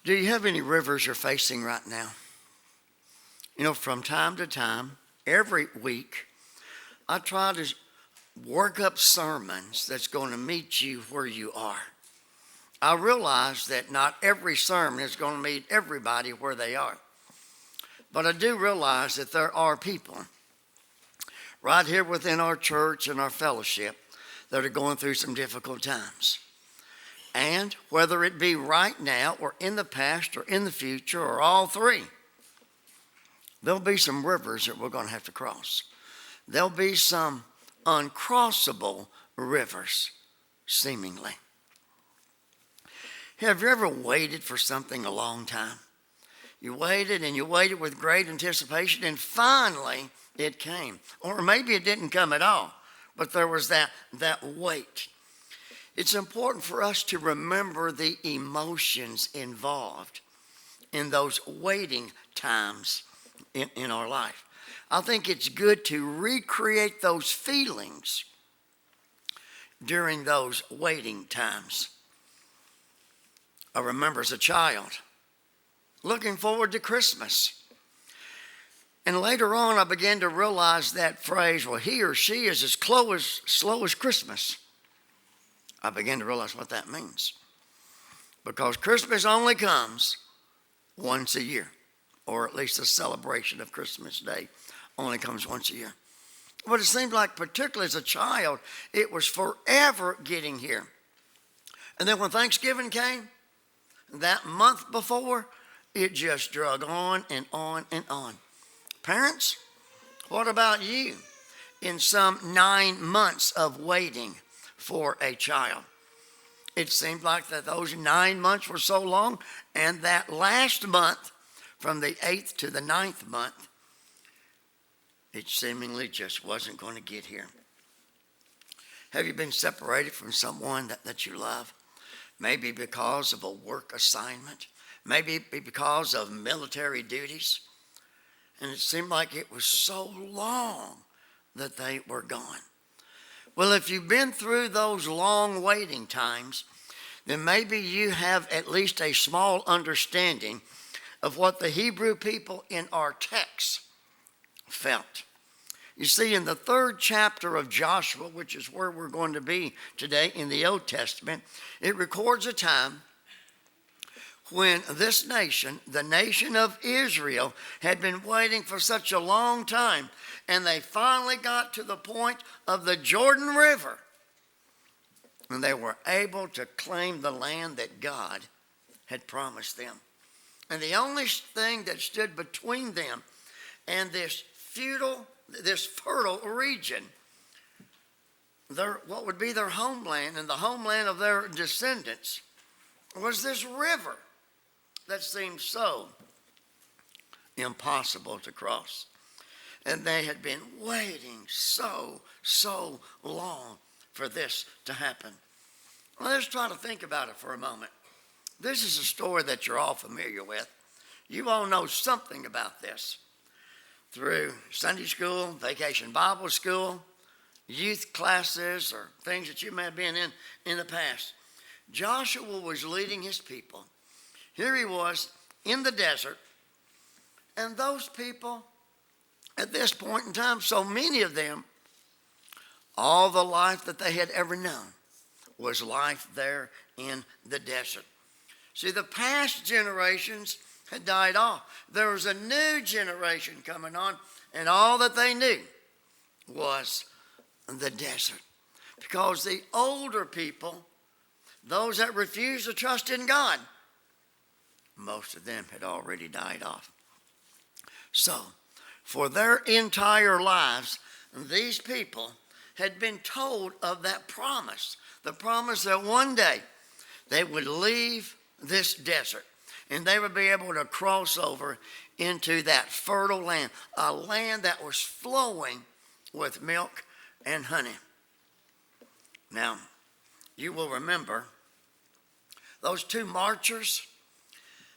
Do you have any rivers you're facing right now? You know, from time to time, every week, I try to work up sermons that's going to meet you where you are. I realize that not every sermon is going to meet everybody where they are. But I do realize that there are people right here within our church and our fellowship that are going through some difficult times. And whether it be right now or in the past or in the future or all three, there'll be some rivers that we're going to have to cross. There'll be some uncrossable rivers, seemingly. Have you ever waited for something a long time? You waited and you waited with great anticipation, and finally it came. Or maybe it didn't come at all, but there was that wait. It's important for us to remember the emotions involved in those waiting times in our life. I think it's good to recreate those feelings during those waiting times. I remember as a child looking forward to Christmas. And later on, I began to realize that phrase, well, he or she is as slow as Christmas. I began to realize what that means. Because Christmas only comes once a year, or at least the celebration of Christmas Day only comes once a year. But it seemed like, particularly as a child, it was forever getting here. And then when Thanksgiving came, that month before, it just drug on and on and on. Parents, what about you in some 9 months of waiting for a child? It seemed like that those 9 months were so long, and that last month, from the 8th to the 9th month, it seemingly just wasn't going to get here. Have you been separated from someone that you love? Maybe because of a work assignment, maybe because of military duties, and it seemed like it was so long that they were gone. Well, if you've been through those long waiting times, then maybe you have at least a small understanding of what the Hebrew people in our text felt. You see, in the 3rd chapter of Joshua, which is where we're going to be today in the Old Testament, it records a time when this nation, the nation of Israel, had been waiting for such a long time, and they finally got to the point of the Jordan River, and they were able to claim the land that God had promised them. And the only thing that stood between them and this fertile region, what would be their homeland and the homeland of their descendants, was this river that seemed so impossible to cross. And they had been waiting so long for this to happen. Well, let's try to think about it for a moment. This is a story that you're all familiar with. You all know something about this through Sunday school, vacation Bible school, youth classes, or things that you may have been in the past. Joshua was leading his people. Here he was in the desert, and those people, at this point in time, so many of them, all the life that they had ever known was life there in the desert. See, the past generations had died off. There was a new generation coming on, and all that they knew was the desert. Because the older people, those that refused to trust in God, most of them had already died off. So, for their entire lives, these people had been told of that promise, the promise that one day they would leave this desert and they would be able to cross over into that fertile land, a land that was flowing with milk and honey. Now, you will remember those two marchers.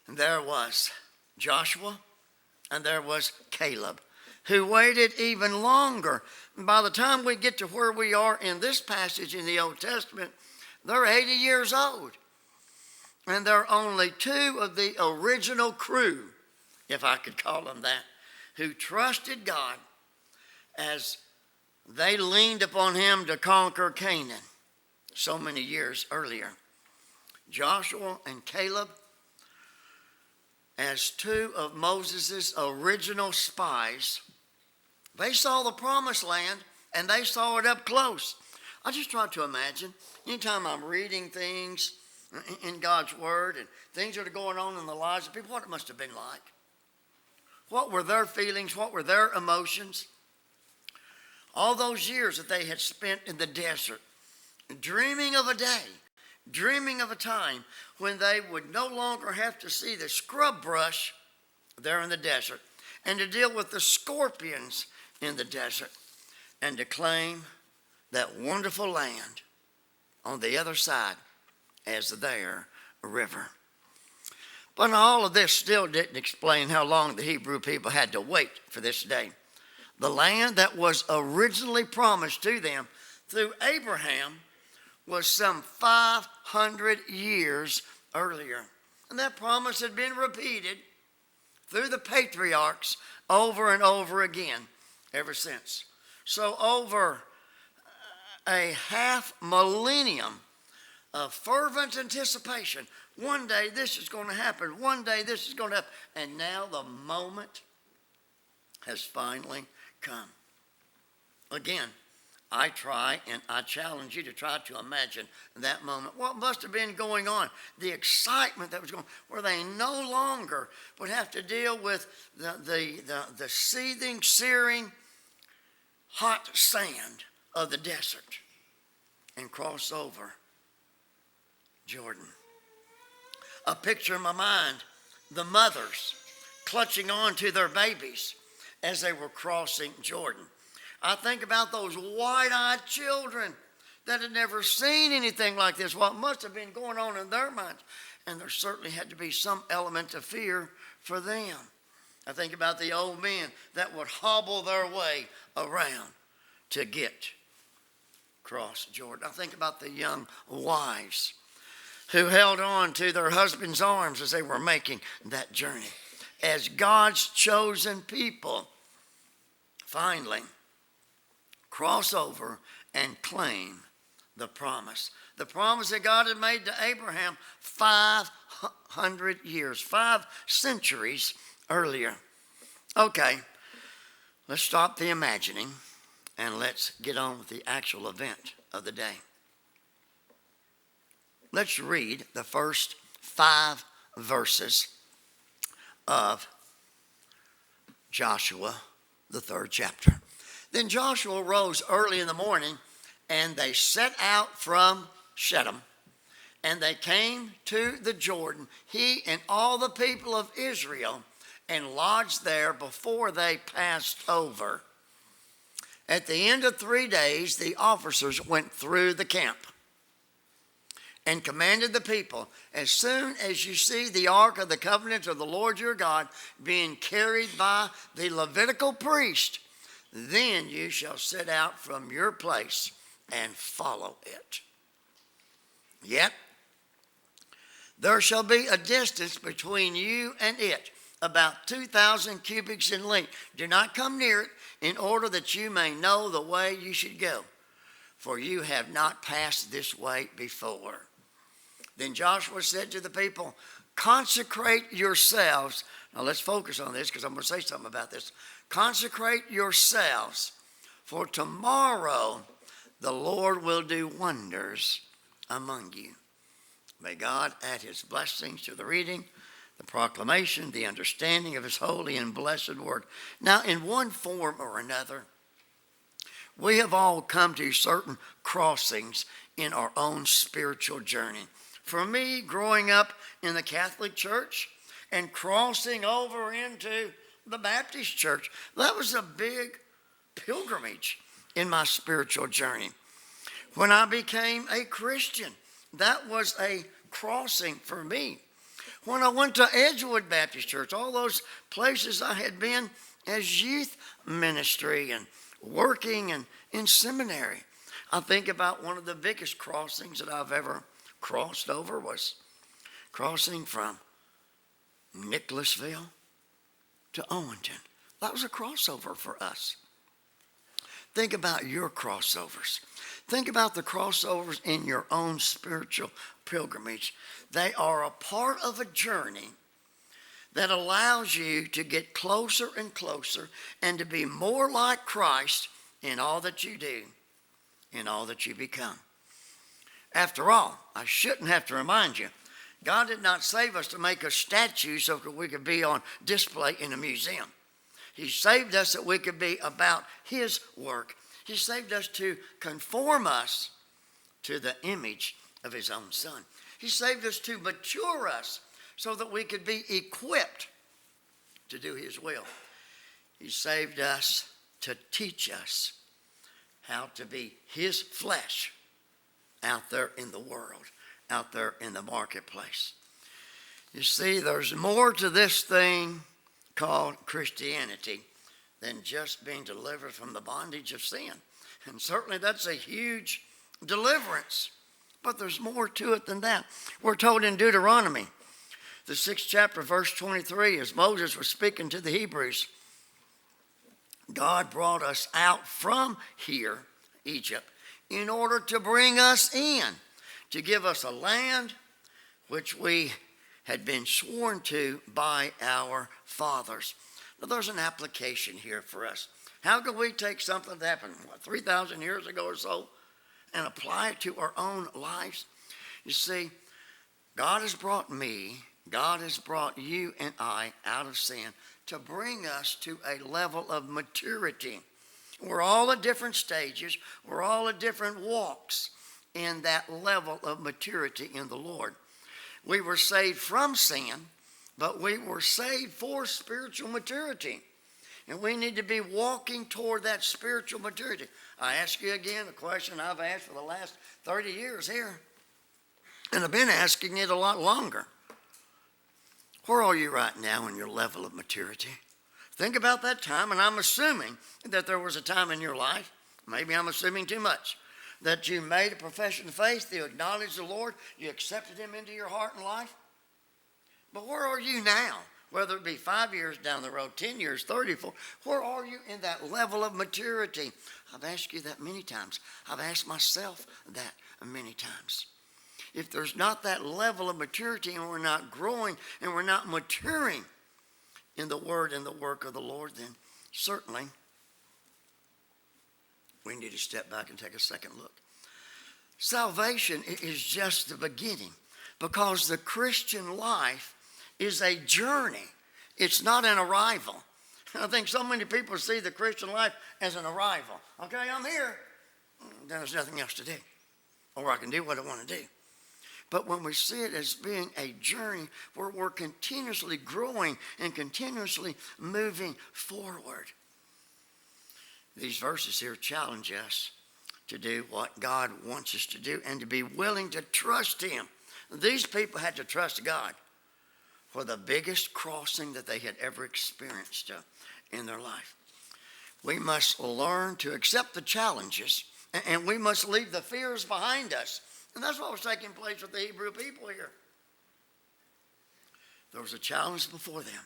There was Joshua and there was Caleb, who waited even longer. And by the time we get to where we are in this passage in the Old Testament, they're 80 years old. And there are only two of the original crew, if I could call them that, who trusted God as they leaned upon him to conquer Canaan so many years earlier. Joshua and Caleb, as two of Moses' original spies, they saw the promised land and they saw it up close. I just try to imagine, anytime I'm reading things in God's Word and things that are going on in the lives of people, what it must have been like. What were their feelings? What were their emotions? All those years that they had spent in the desert, dreaming of a day, dreaming of a time when they would no longer have to see the scrub brush there in the desert and to deal with the scorpions in the desert and to claim that wonderful land on the other side as their river. But all of this still didn't explain how long the Hebrew people had to wait for this day. The land that was originally promised to them through Abraham was some 500 years earlier. And that promise had been repeated through the patriarchs over and over again ever since. So over a half millennium of fervent anticipation. One day this is going to happen. One day this is going to happen. And now the moment has finally come. Again, I try and I challenge you to try to imagine that moment. What must have been going on? The excitement that was going on, where they no longer would have to deal with the seething, searing, hot sand of the desert and cross over Jordan. A picture in my mind, the mothers clutching on to their babies as they were crossing Jordan. I think about those wide-eyed children that had never seen anything like this, what must have been going on in their minds. And there certainly had to be some element of fear for them. I think about the old men that would hobble their way around to get across Jordan. I think about the young wives who held on to their husband's arms as they were making that journey. As God's chosen people finally cross over and claim the promise. The promise that God had made to Abraham 500 years, 5 centuries earlier. Okay, let's stop the imagining and let's get on with the actual event of the day. Let's read the first 5 verses of Joshua, the 3rd chapter. Then Joshua rose early in the morning, and they set out from Shittim, and they came to the Jordan, he and all the people of Israel, and lodged there before they passed over. At the end of 3 days, the officers went through the camp and commanded the people, as soon as you see the ark of the covenant of the Lord your God being carried by the Levitical priest, then you shall set out from your place and follow it. Yet there shall be a distance between you and it, about 2,000 cubits in length. Do not come near it, in order that you may know the way you should go, for you have not passed this way before. Then Joshua said to the people, consecrate yourselves. Now let's focus on this because I'm going to say something about this. Consecrate yourselves, for tomorrow the Lord will do wonders among you. May God add his blessings to the reading, the proclamation, the understanding of his holy and blessed word. Now, in one form or another, we have all come to certain crossings in our own spiritual journey. For me, growing up in the Catholic Church and crossing over into the Baptist Church, that was a big pilgrimage in my spiritual journey. When I became a Christian, that was a crossing for me. When I went to Edgewood Baptist Church, all those places I had been as youth ministry and working and in seminary, I think about one of the biggest crossings that I've ever crossed over was crossing from Nicholasville to Owenton. That was a crossover for us. Think about your crossovers. Think about the crossovers in your own spiritual pilgrimage. They are a part of a journey that allows you to get closer and closer and to be more like Christ in all that you do, in all that you become. After all, I shouldn't have to remind you, God did not save us to make a statue so that we could be on display in a museum. He saved us that we could be about His work. He saved us to conform us to the image of His own Son. He saved us to mature us so that we could be equipped to do His will. He saved us to teach us how to be His flesh out there in the world, out there in the marketplace. You see, there's more to this thing called Christianity than just being delivered from the bondage of sin. And certainly that's a huge deliverance. But there's more to it than that. We're told in Deuteronomy, the 6th chapter, verse 23, as Moses was speaking to the Hebrews, God brought us out from here, Egypt, in order to bring us in, to give us a land which we had been sworn to by our fathers. Now, there's an application here for us. How can we take something that happened, 3,000 years ago or so, and apply it to our own lives? You see, God has brought me, God has brought you and I out of sin to bring us to a level of maturity. We're all at different stages. We're all at different walks in that level of maturity in the Lord. We were saved from sin, but we were saved for spiritual maturity. And we need to be walking toward that spiritual maturity. I ask you again a question I've asked for the last 30 years here. And I've been asking it a lot longer. Where are you right now in your level of maturity? Think about that time, and I'm assuming that there was a time in your life, maybe I'm assuming too much, that you made a profession of faith, you acknowledged the Lord, you accepted Him into your heart and life. But where are you now? Whether it be 5 years down the road, 10 years, 34, where are you in that level of maturity? I've asked you that many times. I've asked myself that many times. If there's not that level of maturity and we're not growing and we're not maturing in the word and the work of the Lord, then certainly we need to step back and take a second look. Salvation is just the beginning, because the Christian life is a journey. It's not an arrival. I think so many people see the Christian life as an arrival. Okay, I'm here, then there's nothing else to do, or I can do what I want to do. But when we see it as being a journey where we're continuously growing and continuously moving forward, these verses here challenge us to do what God wants us to do and to be willing to trust Him. These people had to trust God for the biggest crossing that they had ever experienced in their life. We must learn to accept the challenges, and we must leave the fears behind us. And that's what was taking place with the Hebrew people here. There was a challenge before them.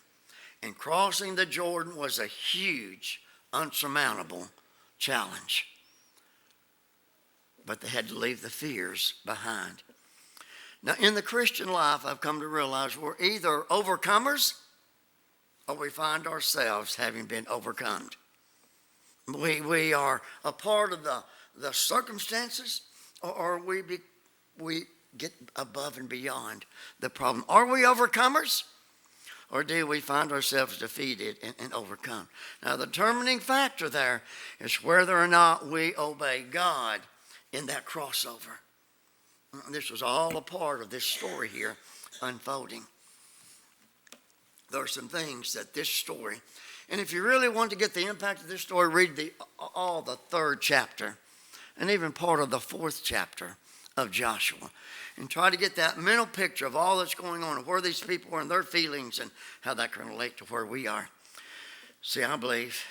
And crossing the Jordan was a huge, unsurmountable challenge. But they had to leave the fears behind. Now, in the Christian life, I've come to realize we're either overcomers or we find ourselves having been overcome. We are a part of the circumstances, or we get above and beyond the problem. Are we overcomers, or do we find ourselves defeated and overcome? Now, the determining factor there is whether or not we obey God in that crossover. This was all a part of this story here unfolding. There are some things that this story, and if you really want to get the impact of this story, read all the 3rd chapter and even part of the 4th chapter of Joshua, and try to get that mental picture of all that's going on and where these people are and their feelings and how that can relate to where we are. See, I believe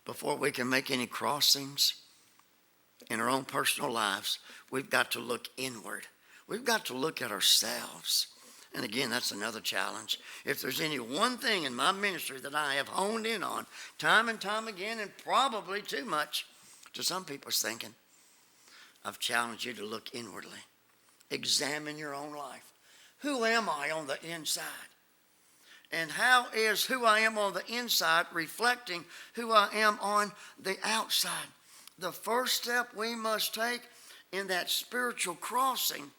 before we can make any crossings in our own personal lives, we've got to look inward. We've got to look at ourselves And again, that's another challenge. If there's any one thing in my ministry that I have honed in on time and time again, and probably too much to some people's thinking, I've challenged you to look inwardly. Examine your own life. Who am I on the inside? And how is who I am on the inside reflecting who I am on the outside? The first step we must take in that spiritual crossing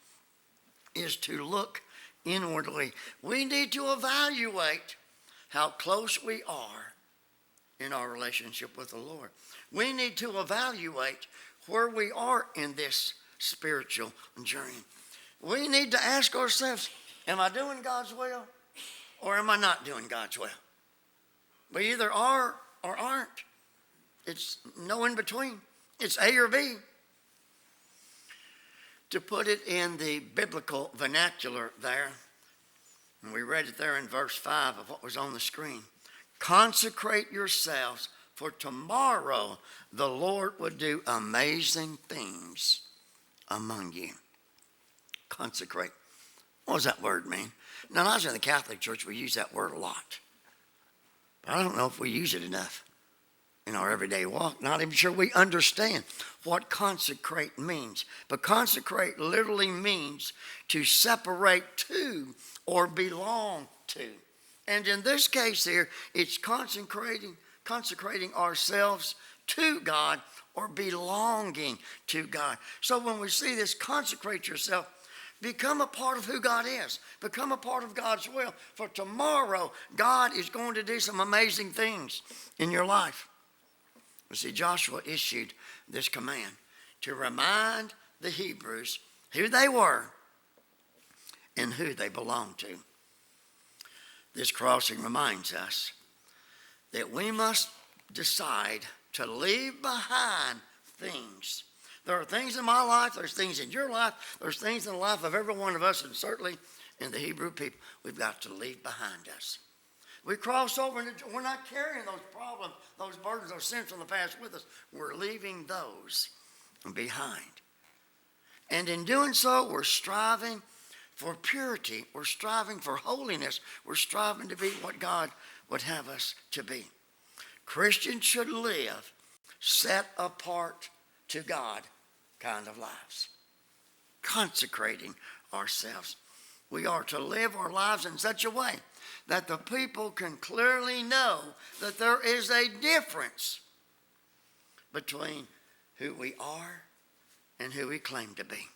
is to look inwardly. We need to evaluate how close we are in our relationship with the Lord. We need to evaluate where we are in this spiritual journey. We need to ask ourselves, am I doing God's will or am I not doing God's will? We either are or aren't. It's no in between. It's A or B. To put it in the biblical vernacular there, and we read it there in verse 5 of what was on the screen. Consecrate yourselves, for tomorrow the Lord will do amazing things among you. Consecrate. What does that word mean? Now, when I was in the Catholic Church, we use that word a lot. But I don't know if we use it enough in our everyday walk. Not even sure we understand what consecrate means. But consecrate literally means to separate to or belong to. And in this case here, it's consecrating ourselves to God or belonging to God. So when we see this, consecrate yourself, become a part of who God is. Become a part of God's will. For tomorrow, God is going to do some amazing things in your life. You see, Joshua issued this command to remind the Hebrews who they were and who they belonged to. This crossing reminds us that we must decide to leave behind things. There are things in my life, there's things in your life, there's things in the life of every one of us, and certainly in the Hebrew people, we've got to leave behind us. We cross over, and we're not carrying those problems, those burdens, those sins from the past with us. We're leaving those behind. And in doing so, we're striving for purity. We're striving for holiness. We're striving to be what God would have us to be. Christians should live set apart to God kind of lives, consecrating ourselves. We are to live our lives in such a way that the people can clearly know that there is a difference between who we are and who we claim to be.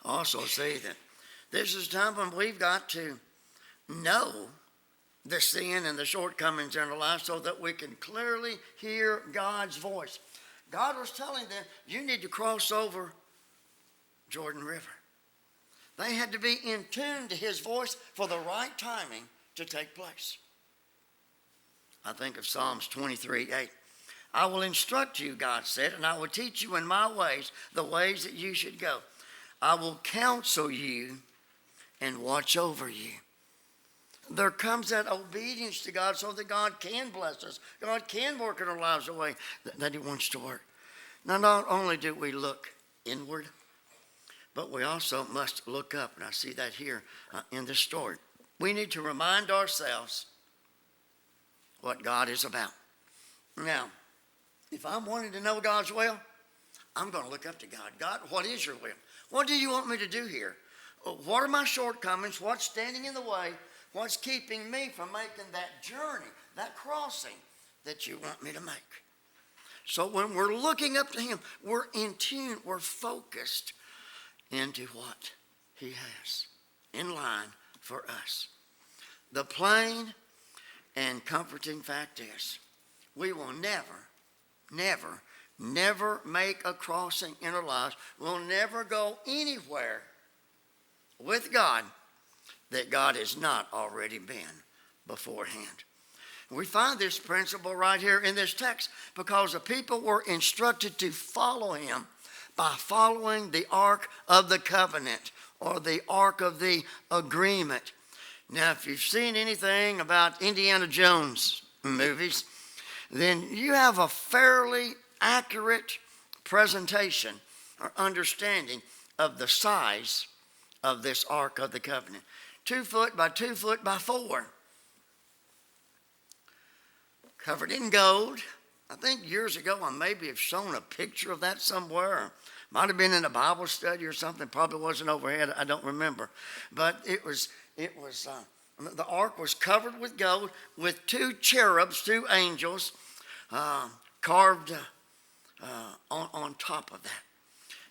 I also say that this is a time when we've got to know the sin and the shortcomings in our lives so that we can clearly hear God's voice. God was telling them, you need to cross over Jordan River. They had to be in tune to his voice for the right timing to take place. I think of Psalms 23:8. I will instruct you, God said, and I will teach you in my ways, the ways that you should go. I will counsel you and watch over you. There comes that obedience to God so that God can bless us. God can work in our lives the way that he wants to work. Now, not only do we look inward, but we also must look up. And I see that here in this story. We need to remind ourselves what God is about. Now, if I'm wanting to know God's will, I'm going to look up to God. God, what is your will? What do you want me to do here? What are my shortcomings? What's standing in the way? What's keeping me from making that journey, that crossing that you want me to make? So when we're looking up to him, we're in tune, we're focused into what he has in line for us. The plain and comforting fact is, we will never make a crossing in our lives. We'll never go anywhere with God that God has not already been beforehand. We find this principle right here in this text because the people were instructed to follow him by following the Ark of the Covenant or the Ark of the Agreement. Now, if you've seen anything about Indiana Jones movies, then you have a fairly accurate presentation or understanding of the size of this Ark of the Covenant. 2 foot by 2 foot by 4. Covered in gold. I think years ago I maybe have shown a picture of that somewhere. Might have been in a Bible study or something. Probably wasn't overhead. I don't remember. But the ark was covered with gold with 2 cherubs, 2 angels carved on top of that.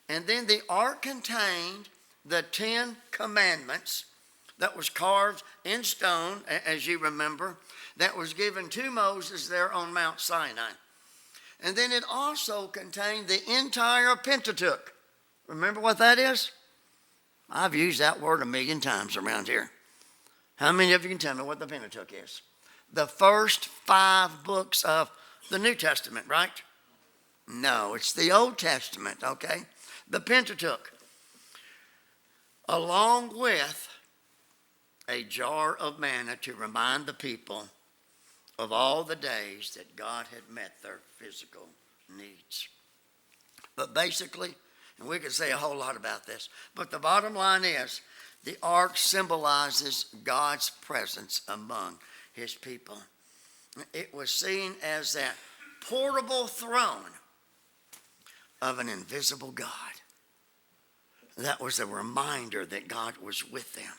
And then the ark contained the 10 commandments that was carved in stone, as you remember, that was given to Moses there on Mount Sinai. And then it also contained the entire Pentateuch. Remember what that is? I've used that word 1,000,000 times around here. How many of you can tell me what the Pentateuch is? The first 5 books of the New Testament, right? No, it's the Old Testament, okay? The Pentateuch, along with a jar of manna to remind the people of all the days that God had met their physical needs. But basically, and we could say a whole lot about this, but the bottom line is the ark symbolizes God's presence among his people. It was seen as that portable throne of an invisible God. That was a reminder that God was with them.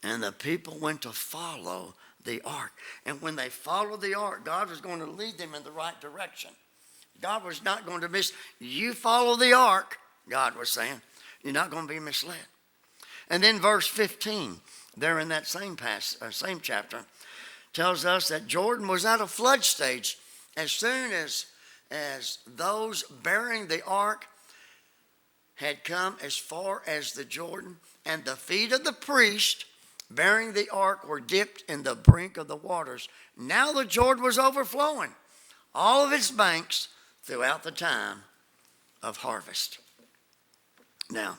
And the people went to follow the ark. And when they followed the ark, God was going to lead them in the right direction. God was not going to miss. You follow the ark, God was saying. You're not going to be misled. And then verse 15, there in that same same chapter, tells us that Jordan was at a flood stage. As soon as those bearing the ark had come as far as the Jordan, and the feet of the priest bearing the ark were dipped in the brink of the waters. Now the Jordan was overflowing all of its banks throughout the time of harvest. Now,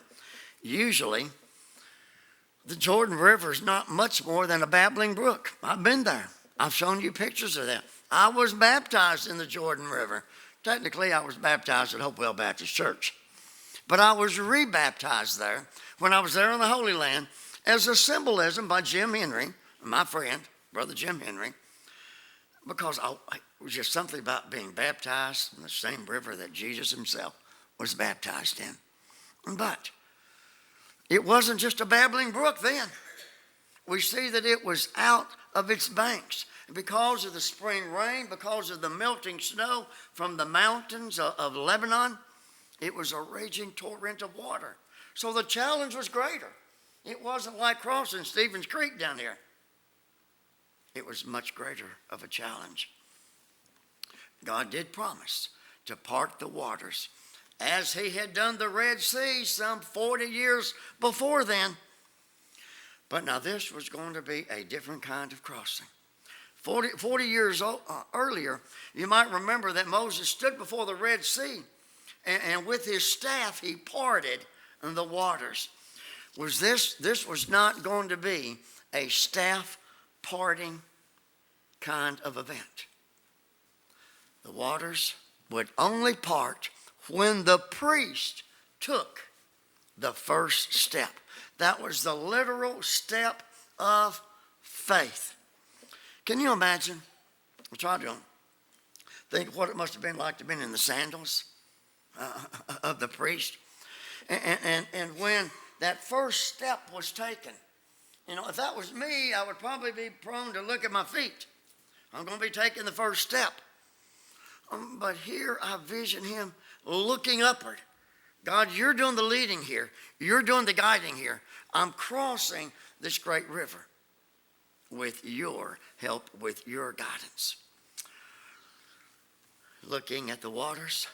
usually, the Jordan River is not much more than a babbling brook. I've been there. I've shown you pictures of that. I was baptized in the Jordan River. Technically, I was baptized at Hopewell Baptist Church. But I was rebaptized there when I was there in the Holy Land as a symbolism by Jim Henry, my friend, Brother Jim Henry, because it was just something about being baptized in the same river that Jesus himself was baptized in. But it wasn't just a babbling brook then. We see that it was out of its banks. Because of the spring rain, because of the melting snow from the mountains of Lebanon, it was a raging torrent of water. So the challenge was greater. It wasn't like crossing Stevens Creek down here. It was much greater of a challenge. God did promise to part the waters as he had done the Red Sea some 40 years before then. But now this was going to be a different kind of crossing. 40 years earlier, you might remember that Moses stood before the Red Sea, and with his staff he parted the waters. This was not going to be a staff parting kind of event. The waters would only part when the priest took the first step. That was the literal step of faith. Can you imagine? I'll try to think what it must have been like to have been in the sandals of the priest. And when that first step was taken, if that was me, I would probably be prone to look at my feet. I'm going to be taking the first step. But here I vision him looking upward. God, you're doing the leading here. You're doing the guiding here. I'm crossing this great river with your help, with your guidance. Looking at the waters,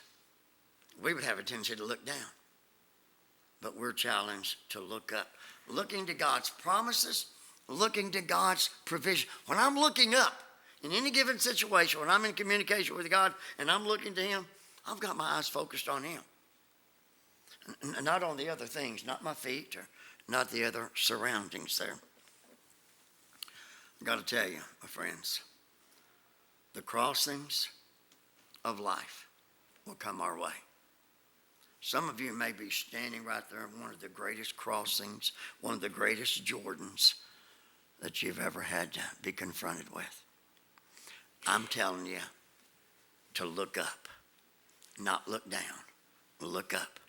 we would have a tendency to look down. But we're challenged to look up. Looking to God's promises, looking to God's provision. When I'm looking up in any given situation, when I'm in communication with God and I'm looking to him, I've got my eyes focused on him. Not on the other things, not my feet or not the other surroundings there. I've got to tell you, my friends, the crossings of life will come our way. Some of you may be standing right there in one of the greatest crossings, one of the greatest Jordans that you've ever had to be confronted with. I'm telling you to look up, not look down. Look up.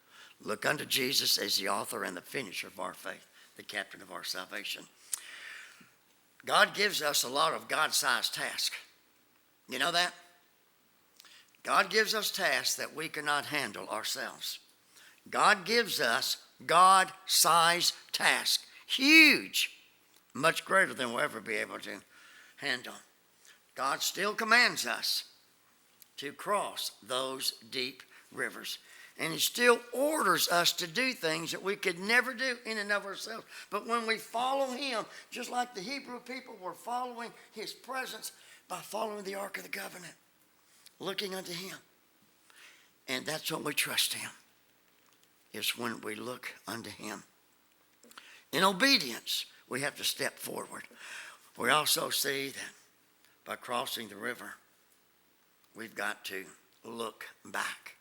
Look unto Jesus as the author and the finisher of our faith, the captain of our salvation. God gives us a lot of God-sized tasks. You know that? God gives us tasks that we cannot handle ourselves. God gives us God-sized tasks. Huge. Much greater than we'll ever be able to handle. God still commands us to cross those deep rivers. And he still orders us to do things that we could never do in and of ourselves. But when we follow him, just like the Hebrew people were following his presence by following the Ark of the Covenant, looking unto him. And that's when we trust him, is when we look unto him. In obedience, we have to step forward. We also see that by crossing the river, we've got to look back.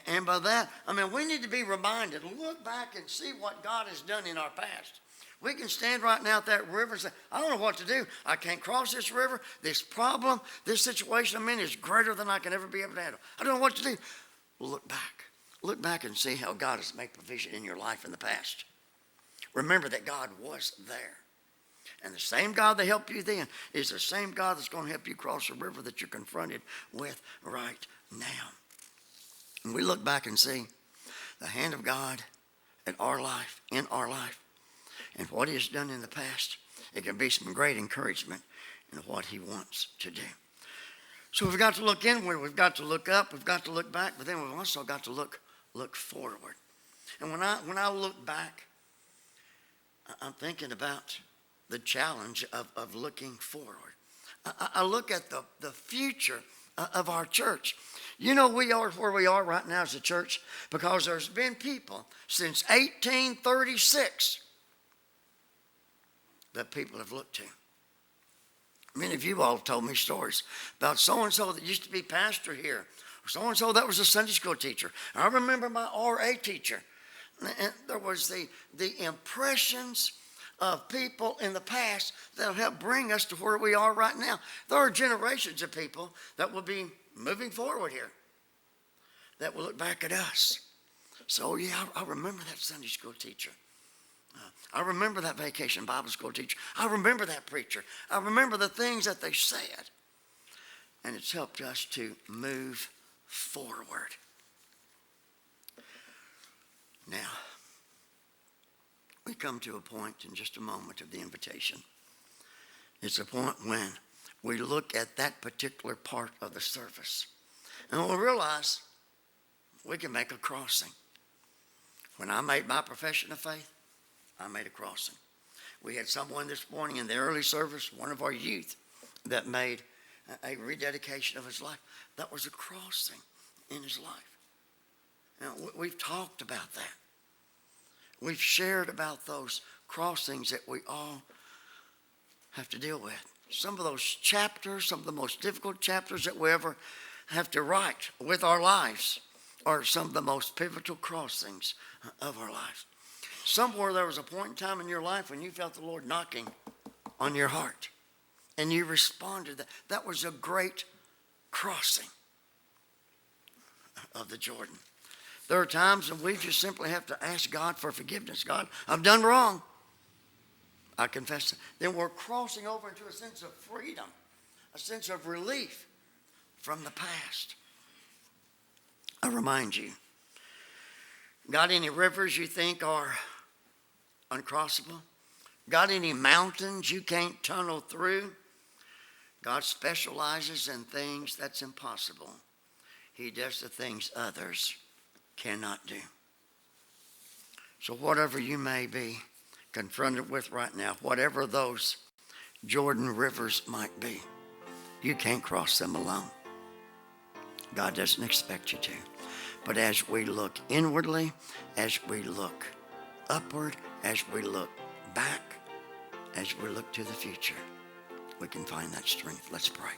And by that, we need to be reminded, look back and see what God has done in our past. We can stand right now at that river and say, I don't know what to do. I can't cross this river. This problem, this situation I'm in is greater than I can ever be able to handle. I don't know what to do. Look back. Look back and see how God has made provision in your life in the past. Remember that God was there. And the same God that helped you then is the same God that's going to help you cross the river that you're confronted with right now. And we look back and see the hand of God in our life, and what he has done in the past. It can be some great encouragement in what he wants to do. So we've got to look inward, we've got to look up, we've got to look back, but then we've also got to look forward. And when I look back, I'm thinking about the challenge of looking forward. I look at the future of our church. You know, we are where we are right now as a church because there's been people since 1836 that people have looked to. Many of you all have told me stories about so-and-so that used to be pastor here, or so-and-so that was a Sunday school teacher. I remember my RA teacher. And there was the impressions of people in the past that will help bring us to where we are right now. There are generations of people that will be moving forward here that will look back at us. So yeah, I remember that Sunday school teacher. I remember that vacation Bible school teacher. I remember that preacher. I remember the things that they said. And it's helped us to move forward. Now, we come to a point in just a moment of the invitation. It's a point when we look at that particular part of the service and we'll realize we can make a crossing. When I made my profession of faith, I made a crossing. We had someone this morning in the early service, one of our youth, that made a rededication of his life. That was a crossing in his life. Now, we've talked about that. We've shared about those crossings that we all have to deal with. Some of those chapters, some of the most difficult chapters that we ever have to write with our lives are some of the most pivotal crossings of our lives. Somewhere there was a point in time in your life when you felt the Lord knocking on your heart and you responded. That was a great crossing of the Jordan. There are times when we just simply have to ask God for forgiveness. God, I've done wrong. I confess it. Then we're crossing over into a sense of freedom, a sense of relief from the past. I remind you, got any rivers you think are uncrossable? Got any mountains you can't tunnel through? God specializes in things that's impossible. He does the things others cannot do. So whatever you may be confronted with right now, whatever those Jordan rivers might be, you can't cross them alone. God doesn't expect you to. But as we look inwardly, as we look upward, as we look back, as we look to the future, we can find that strength. Let's pray.